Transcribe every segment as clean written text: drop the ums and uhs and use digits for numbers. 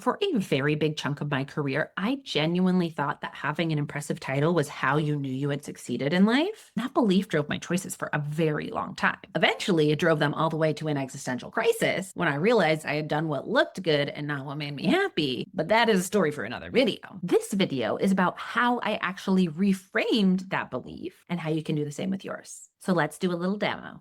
For a very big chunk of my career, I genuinely thought that having an impressive title was how you knew you had succeeded in life. That belief drove my choices for a very long time. Eventually, it drove them all the way to an existential crisis when I realized I had done what looked good and not what made me happy. But that is a story for another video. This video is about how I actually reframed that belief and how you can do the same with yours. So let's do a little demo.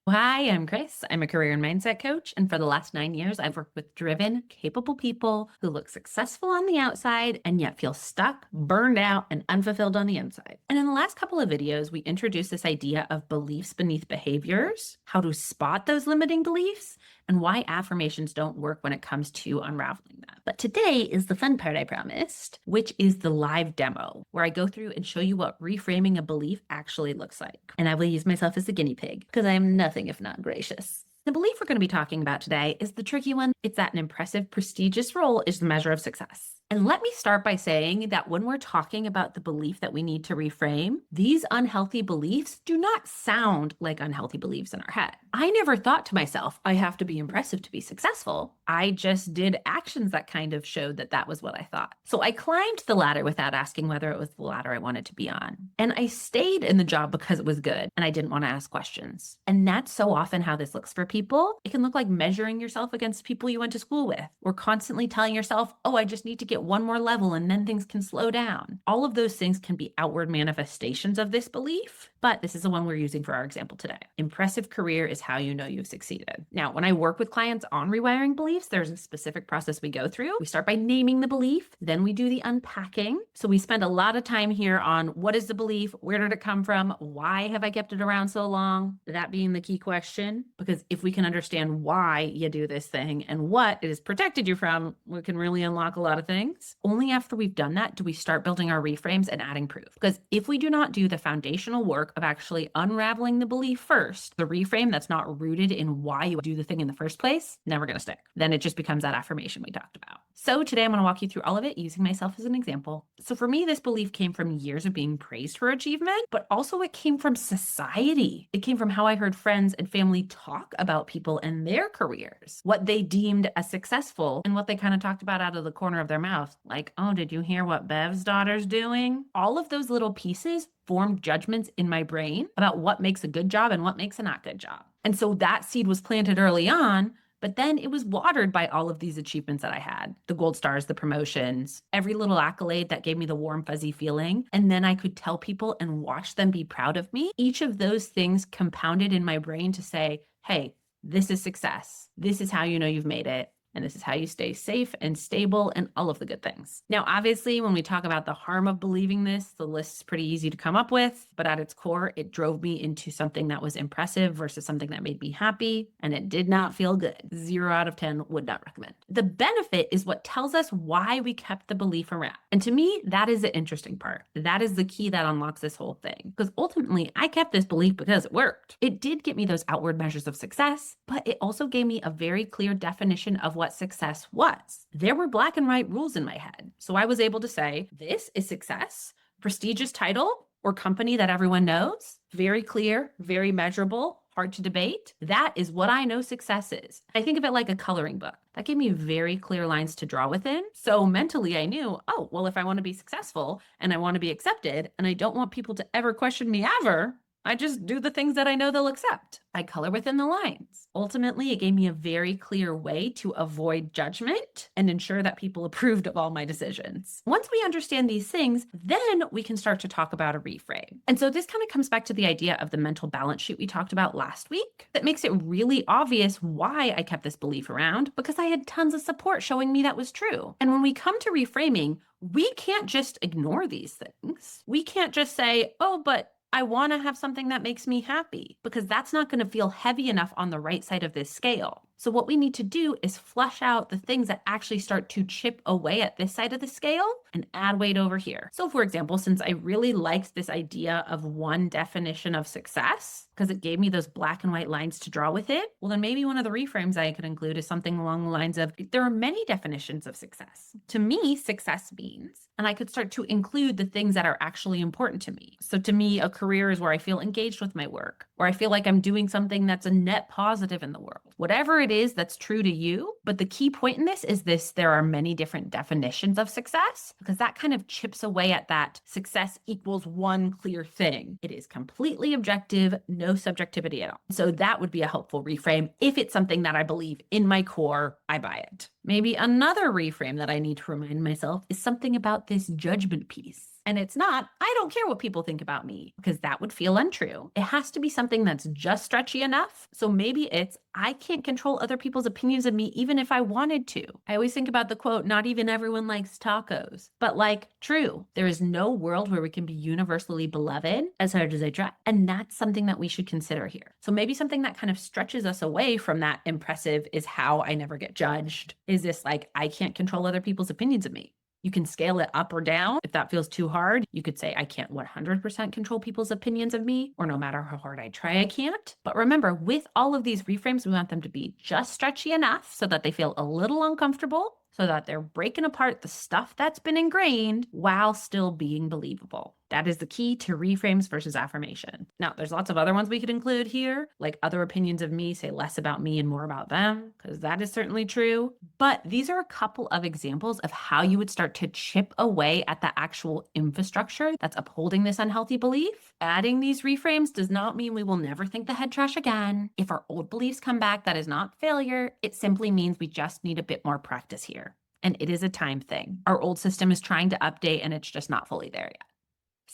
Hi, I'm Chris. I'm a career and mindset coach. And for the last 9 years, I've worked with driven, capable people who look successful on the outside and yet feel stuck, burned out, and unfulfilled on the inside. And in the last couple of videos, we introduced this idea of beliefs beneath behaviors, how to spot those limiting beliefs, and why affirmations don't work when it comes to unraveling them. But today is the fun part I promised, which is the live demo, where I go through and show you what reframing a belief actually looks like. And I will use myself as a guinea pig because I am nothing if not gracious. The belief we're going to be talking about today is the tricky one. It's that an impressive, prestigious role is the measure of success. And let me start by saying that when we're talking about the belief that we need to reframe, these unhealthy beliefs do not sound like unhealthy beliefs in our head. I never thought to myself, I have to be impressive to be successful. I just did actions that kind of showed that that was what I thought. So I climbed the ladder without asking whether it was the ladder I wanted to be on. And I stayed in the job because it was good and I didn't want to ask questions. And that's so often how this looks for people. It can look like measuring yourself against people you went to school with, or constantly telling yourself, oh, I just need to get one more level and then things can slow down. All of those things can be outward manifestations of this belief, but this is the one we're using for our example today. Impressive career is how you know you've succeeded. Now, when I work with clients on rewiring beliefs, there's a specific process we go through. We start by naming the belief, then we do the unpacking. So we spend a lot of time here on what is the belief, where did it come from, why have I kept it around so long? That being the key question, because if we can understand why you do this thing and what it has protected you from, we can really unlock a lot of things. Only after we've done that do we start building our reframes and adding proof. Because if we do not do the foundational work of actually unraveling the belief first, the reframe that's not rooted in why you do the thing in the first place, never going to stick. Then it just becomes that affirmation we talked about. So today I'm going to walk you through all of it using myself as an example. So for me, this belief came from years of being praised for achievement, but also it came from society. It came from how I heard friends and family talk about people and their careers, what they deemed as successful, and what they kind of talked about out of the corner of their mouth. Like, oh, did you hear what Bev's daughter's doing? All of those little pieces formed judgments in my brain about what makes a good job and what makes a not good job. And so that seed was planted early on, but then it was watered by all of these achievements that I had, the gold stars, the promotions, every little accolade that gave me the warm, fuzzy feeling. And then I could tell people and watch them be proud of me. Each of those things compounded in my brain to say, hey, this is success. This is how you know you've made it. And this is how you stay safe and stable and all of the good things. Now, obviously, when we talk about the harm of believing this, the list is pretty easy to come up with, but at its core, it drove me into something that was impressive versus something that made me happy, and it did not feel good. 0 out of 10 would not recommend. The benefit is what tells us why we kept the belief around. And to me, that is the interesting part. That is the key that unlocks this whole thing. Because ultimately, I kept this belief because it worked. It did get me those outward measures of success, but it also gave me a very clear definition of what success was. There were black and white rules in my head. So I was able to say, this is success, prestigious title or company that everyone knows, very clear, very measurable, hard to debate. That is what I know success is. I think of it like a coloring book. That gave me very clear lines to draw within. So mentally I knew, oh, well, if I want to be successful and I want to be accepted and I don't want people to ever question me ever, I just do the things that I know they'll accept. I color within the lines. Ultimately, it gave me a very clear way to avoid judgment and ensure that people approved of all my decisions. Once we understand these things, then we can start to talk about a reframe. And so this kind of comes back to the idea of the mental balance sheet we talked about last week. That makes it really obvious why I kept this belief around, because I had tons of support showing me that was true. And when we come to reframing, we can't just ignore these things. We can't just say, oh, but I want to have something that makes me happy, because that's not going to feel heavy enough on the right side of this scale. So what we need to do is flush out the things that actually start to chip away at this side of the scale and add weight over here. So for example, since I really liked this idea of one definition of success, because it gave me those black and white lines to draw with it, well, then maybe one of the reframes I could include is something along the lines of, there are many definitions of success. To me, success means, and I could start to include the things that are actually important to me. So to me, a career is where I feel engaged with my work, where I feel like I'm doing something that's a net positive in the world. Whatever it is that's true to you, but the key point in this is there are many different definitions of success, because that kind of chips away at that success equals one clear thing. It is completely objective, no subjectivity at all. So that would be a helpful reframe. If it's something that I believe in my core, I buy it. Maybe another reframe that I need to remind myself is something about this judgment piece. And it's not, I don't care what people think about me, because that would feel untrue. It has to be something that's just stretchy enough. So maybe it's, I can't control other people's opinions of me even if I wanted to. I always think about the quote, not even everyone likes tacos. But like, true, there is no world where we can be universally beloved as hard as I try. And that's something that we should consider here. So maybe something that kind of stretches us away from that impressive is how I never get judged. Is this like, I can't control other people's opinions of me? You can scale it up or down. If that feels too hard, you could say, I can't 100% control people's opinions of me, or no matter how hard I try, I can't. But remember, with all of these reframes, we want them to be just stretchy enough so that they feel a little uncomfortable, so that they're breaking apart the stuff that's been ingrained while still being believable. That is the key to reframes versus affirmation. Now, there's lots of other ones we could include here, like other opinions of me say less about me and more about them, because that is certainly true. But these are a couple of examples of how you would start to chip away at the actual infrastructure that's upholding this unhealthy belief. Adding these reframes does not mean we will never think the head trash again. If our old beliefs come back, that is not failure. It simply means we just need a bit more practice here. And it is a time thing. Our old system is trying to update and it's just not fully there yet.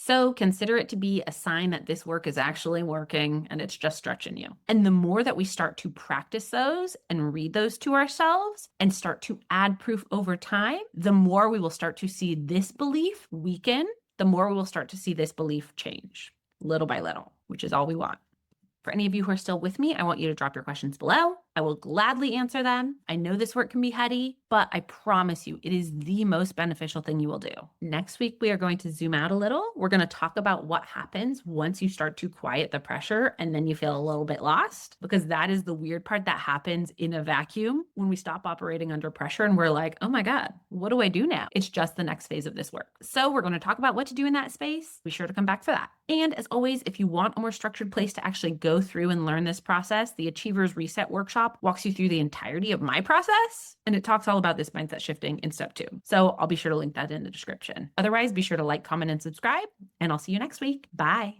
So consider it to be a sign that this work is actually working and it's just stretching you. And the more that we start to practice those and read those to ourselves and start to add proof over time, the more we will start to see this belief weaken, the more we will start to see this belief change little by little, which is all we want. For any of you who are still with me, I want you to drop your questions below. I will gladly answer them. I know this work can be heady, but I promise you it is the most beneficial thing you will do. Next week, we are going to zoom out a little. We're going to talk about what happens once you start to quiet the pressure and then you feel a little bit lost, because that is the weird part that happens in a vacuum when we stop operating under pressure and we're like, oh my God, what do I do now? It's just the next phase of this work. So we're going to talk about what to do in that space. Be sure to come back for that. And as always, if you want a more structured place to actually go through and learn this process, the Achievers Reset Workshop walks you through the entirety of my process, and it talks all about this mindset shifting in step 2. So I'll be sure to link that in the description. Otherwise, be sure to like, comment, and subscribe, and I'll see you next week. Bye.